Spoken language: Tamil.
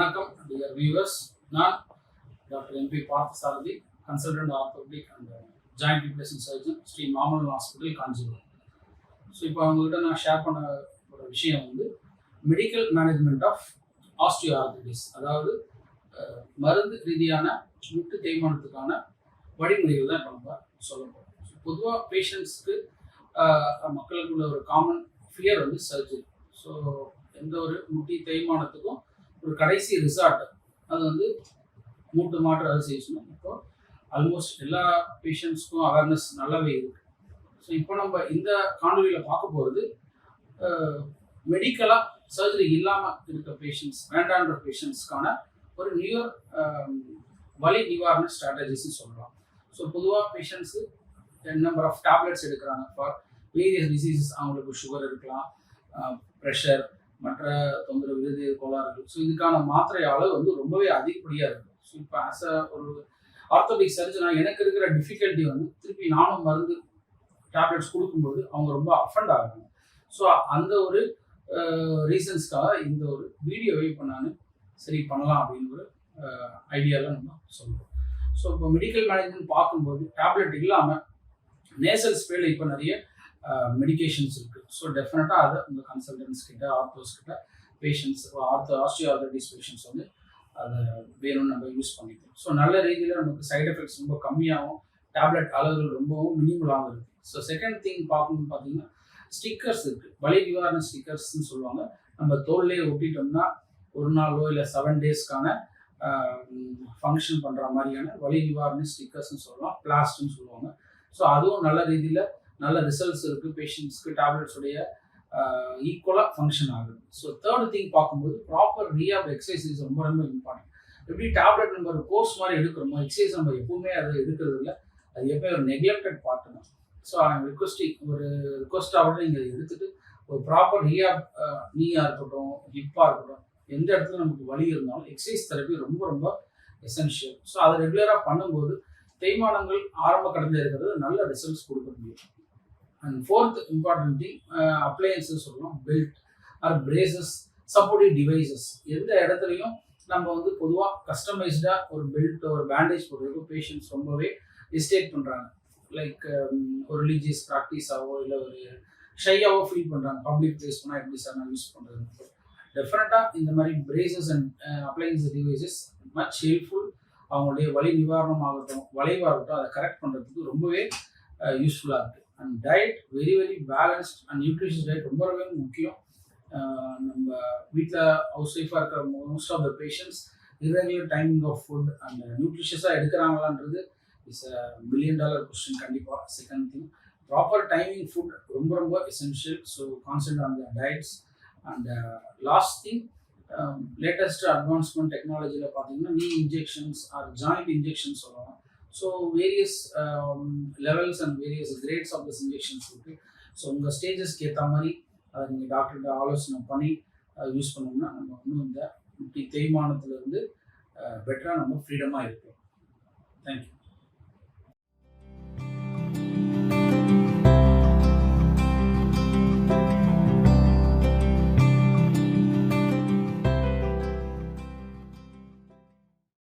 வணக்கம் டியர் வியூவர்ஸ். நான் doctor M P Parthasarathy, consultant orthopaedic and joint replacement surgeon, Sri Mamallan hospital, Kanchipuram. So இப்போ அவங்ககிட்ட நான் ஷேர் பண்ண ஒரு விஷயம் வந்து மெடிக்கல் மேனேஜ்மெண்ட் ஆஃப் ஆஸ்டியோஆர்த்ரைட்டிஸ், அதாவது மருந்து ரீதியான முட்டு தேய்மானத்துக்கான வழிமுறைகள் தான் இப்போ நம்ம சொல்ல போகிறோம். பொதுவாக பேஷண்ட்ஸ்க்கு மக்களுக்குள்ள ஒரு காமன் ஃபியர் வந்து சர்ஜரி. ஸோ எந்த ஒரு முட்டி தேய்மானத்துக்கும் ஒரு கடைசி ரிசார்ட் அது வந்து மூட்டு மாற்று அறுவை செய்யணும். இப்போ ஆல்மோஸ்ட் எல்லா பேஷண்ட்ஸ்க்கும் அவேர்னஸ் நல்லாவே இருக்குது. ஸோ இப்போ நம்ம இந்த காணொலியில் பார்க்க போகிறது மெடிக்கலாக சர்ஜரி இல்லாமல் இருக்க பேஷண்ட்ஸ், வேண்டான்ற பேஷண்ட்ஸ்க்கான ஒரு நியூ வலி நிவாரண ஸ்ட்ராட்டஜிஸ்ன்னு சொல்லலாம். ஸோ பொதுவாக பேஷண்ட்ஸு நம்பர் ஆஃப் டேப்லெட்ஸ் எடுக்கிறாங்க ஃபார் வேரியஸ் டிசீசஸ். அவங்களுக்கு சுகர் இருக்கலாம், ப்ரெஷர், மற்ற தொந்தரவு, இருதய கோளாறுகள். ஸோ இதுக்கான மாத்திரை அளவு வந்து ரொம்பவே அதிகப்படியாக இருக்கும். ஸோ இப்போ ஆஸ் அ ஒரு ஆர்த்தோபெடிக் சர்ஜனாக எனக்கு இருக்கிற டிஃபிகல்ட்டி வந்து திருப்பி நானும் மருந்து டேப்லெட்ஸ் கொடுக்கும்போது அவங்க ரொம்ப அஃபண்ட் ஆகிறாங்க. ஸோ அந்த ஒரு ரீசன்ஸ்க்காக இந்த ஒரு வீடியோவை இப்போ நான் சரி பண்ணலாம் அப்படின்னு ஒரு ஐடியாவில் நம்ம சொல்லுவோம். ஸோ இப்போ மெடிக்கல் மேனேஜ்மெண்ட் பார்க்கும்போது டேப்லெட் இல்லாமல் நேசல் ஸ்ப்ரேல இப்போ நிறைய மெடிகேஷன்ஸ் இருக்குது. ஸோ டெஃபினட்டாக அதை உங்கள் கன்சல்டன்ஸ் கிட்ட, ஆர்த்தோஸ் கிட்ட பேஷண்ட்ஸ், ஆஸ்டியோஆர்த்ரைட்டிஸ் பேஷண்ட்ஸ் வந்து அதை வேணும்னு நம்ம யூஸ் பண்ணிக்கலாம். ஸோ நல்ல ரீதியில் நமக்கு சைட் எஃபெக்ட்ஸ் ரொம்ப கம்மியாகவும் டேப்லெட் அளவுகள் ரொம்பவும் மினிமலாகவும் இருக்குது. ஸோ செகண்ட் திங் பார்க்கணும்னு பார்த்தீங்கன்னா ஸ்டிக்கர்ஸ் இருக்குது. வலி நிவாரண ஸ்டிக்கர்ஸ்ன்னு சொல்லுவாங்க. நம்ம தோல்லையே ஒட்டிட்டோம்னா ஒரு நாளோ இல்லை 7 டேஸ்க்கான ஃபங்க்ஷன் பண்ணுற மாதிரியான வலி நிவாரண ஸ்டிக்கர்ஸ்ன்னு சொல்லலாம், பிளாஸ்ட்ன்னு சொல்லுவாங்க. ஸோ அதுவும் நல்ல ரீதியில் நல்ல ரிசல்ட்ஸ் இருக்குது. பேஷண்ட்ஸ்க்கு டேப்லெட்ஸுடைய ஈக்குவலாக ஃபங்க்ஷன் ஆகுது. ஸோ தேர்ட் திங் பார்க்கும்போது ப்ராப்பர் ரீஹாப் எக்ஸசைஸ் ரொம்ப ரொம்ப இம்பார்ட்டன்ட். எப்படி டேப்லெட் நம்ம ஒரு கோர்ஸ் மாதிரி எடுக்கிறோமோ, எக்ஸசைஸ் நம்ம எப்பவுமே அதை எடுக்கிறது இல்லை. அது எப்போயும் ஒரு நெக்லெக்டட் பார்ட் தான். ஸோ ஐம் ரிக்வஸ்டாக நீங்கள் எடுத்துகிட்டு ஒரு ப்ராப்பர் ரீஹாப், நீயாக இருக்கட்டும், ஹிப்பாக இருக்கட்டும், எந்த இடத்துல நமக்கு வலி இருந்தாலும் எக்ஸசைஸ் தெரப்பி ரொம்ப ரொம்ப எசென்ஷியல். ஸோ அதை ரெகுலராக பண்ணும்போது தேய்மானங்கள் ஆரம்ப கடந்து இருக்கிறது நல்ல ரிசல்ட்ஸ் கொடுக்க முடியும். And fourth important thing appliances சொல்லலாம், belt or braces, supportive devices. எந்த இடத்துலையும் நம்ம வந்து பொதுவாக கஸ்டமைஸ்டாக ஒரு பெல்ட், ஒரு பேண்டேஜ் போடுறதுக்கு பேஷண்ட்ஸ் ரொம்பவே ஹெசிடேட் பண்ணுறாங்க. லைக் ஒரு ரிலீஜியஸ் ப்ராக்டிஸாவோ இல்லை ஒரு ஷையாவோ ஃபீல் பண்ணுறாங்க. பப்ளிக் பிளேஸ் பண்ணால் எப்படி சார் நான் யூஸ் பண்ணுறது? டெஃபினட்டாக இந்த மாதிரி braces and appliances devices much helpful. அவங்களுடைய வலி நிவாரணம் ஆகட்டும், வளைவாகட்டும், அதை கரெக்ட் பண்ணுறதுக்கு ரொம்பவே யூஸ்ஃபுல்லாக இருக்குது. And diet very very balanced and nutritious diet ரொம்ப ரொம்ப முக்கியம். நம்ம வீட்டில் ஹவுஸ் ஒய்ஃபாக இருக்கிற most of the patients irregular timing of food and நியூட்ரிஷியஸாக எடுக்கிறாங்களான்றது இஸ் $1 million கொஸ்டின். கண்டிப்பாக second thing proper timing food ரொம்ப ரொம்ப essential. So concentrate on the diets. And last thing latest advancement டெக்னாலஜியில் பார்த்தீங்கன்னா knee injections or joint injections சொல்லலாம். So various levels and various grades of this injections இருக்குது. ஸோ உங்கள் ஸ்டேஜஸ்க்கு ஏற்ற மாதிரி அதை நீங்கள் டாக்டர்கிட்ட ஆலோசனை பண்ணி யூஸ் பண்ணோம்னா நம்ம இன்னும் இந்த முட்டி தேய்மானத்துலேருந்து பெட்டராக நம்ம ஃப்ரீடமாக இருக்கலாம். தேங்க்யூ.